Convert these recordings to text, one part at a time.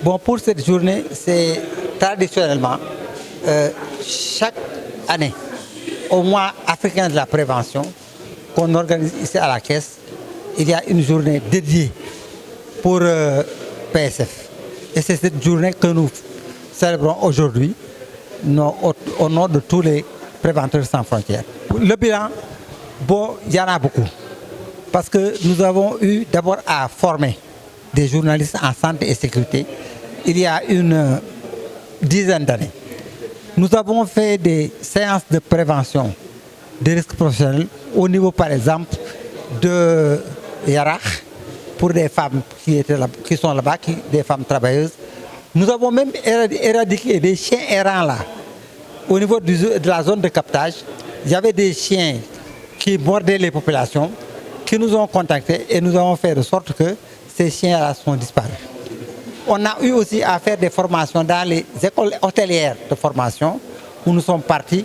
Bon, pour cette journée, c'est traditionnellement, chaque année, au mois africain de la prévention, qu'on organise ici à la Caisse, il y a une journée dédiée pour PSF. Et c'est cette journée que nous célébrons aujourd'hui au nom de tous les préventeurs sans frontières. Le bilan, bon, il y en a beaucoup. Parce que nous avons eu d'abord à former des journalistes en santé et sécurité il y a une dizaine d'années. Nous avons fait des séances de prévention des risques professionnels au niveau, par exemple, de Yarakh, pour des femmes qui sont là-bas, des femmes travailleuses. Nous avons même éradiqué des chiens errants là. Au niveau de la zone de captage, il y avait des chiens qui mordaient les populations, qui nous ont contactés et nous avons fait de sorte que ces chiens-là sont disparus. On a eu aussi à faire des formations dans les écoles hôtelières de formation où nous sommes partis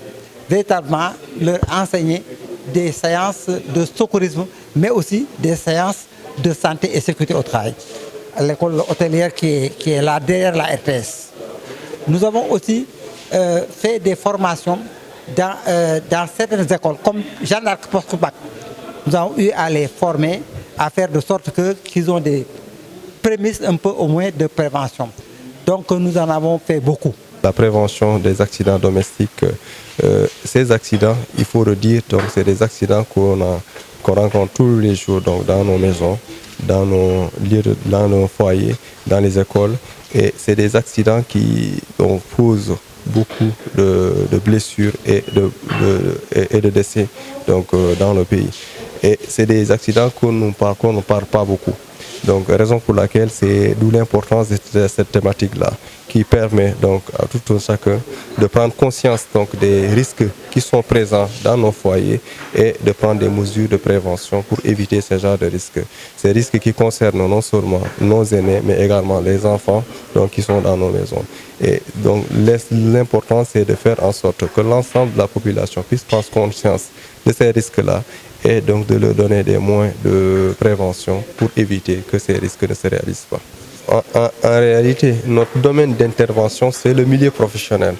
véritablement leur enseigner des séances de secourisme, mais aussi des séances de santé et sécurité au travail. L'école hôtelière qui est là derrière la RTS. Nous avons aussi fait des formations dans certaines écoles, comme Jeanne d'Arc Post-Bac. Nous avons eu à les former, à faire de sorte qu'ils ont des prémices un peu au moins de prévention. Donc nous en avons fait beaucoup. La prévention des accidents domestiques, ces accidents, il faut le dire, c'est des accidents qu'on rencontre tous les jours donc, dans nos maisons, dans nos foyers, dans les écoles. Et c'est des accidents qui posent beaucoup de blessures et de décès donc, dans le pays. Et c'est des accidents qu'on ne parle pas beaucoup. Donc, raison pour laquelle c'est d'où l'importance de cette thématique-là, qui permet donc à tout un chacun de prendre conscience donc, des risques qui sont présents dans nos foyers et de prendre des mesures de prévention pour éviter ce genre de risques. Ces risques qui concernent non seulement nos aînés, mais également les enfants donc, qui sont dans nos maisons. Et donc, l'important, c'est de faire en sorte que l'ensemble de la population puisse prendre conscience de ces risques-là et donc de leur donner des moyens de prévention pour éviter que ces risques ne se réalisent pas. En réalité, notre domaine d'intervention, c'est le milieu professionnel.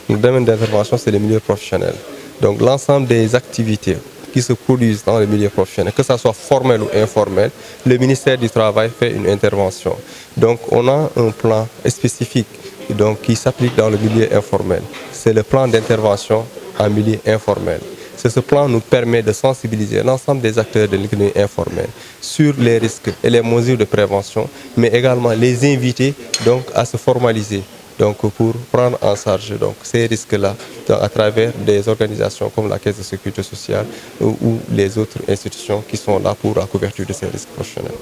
Notre domaine d'intervention, c'est le milieu professionnel. Donc l'ensemble des activités qui se produisent dans le milieu professionnel, que ce soit formel ou informel, le ministère du Travail fait une intervention. Donc on a un plan spécifique donc, qui s'applique dans le milieu informel. C'est le plan d'intervention en milieu informel. Ce plan nous permet de sensibiliser l'ensemble des acteurs de l'économie informelle sur les risques et les mesures de prévention, mais également les inviter donc, à se formaliser donc, pour prendre en charge donc, ces risques-là à travers des organisations comme la Caisse de sécurité sociale ou les autres institutions qui sont là pour la couverture de ces risques professionnels.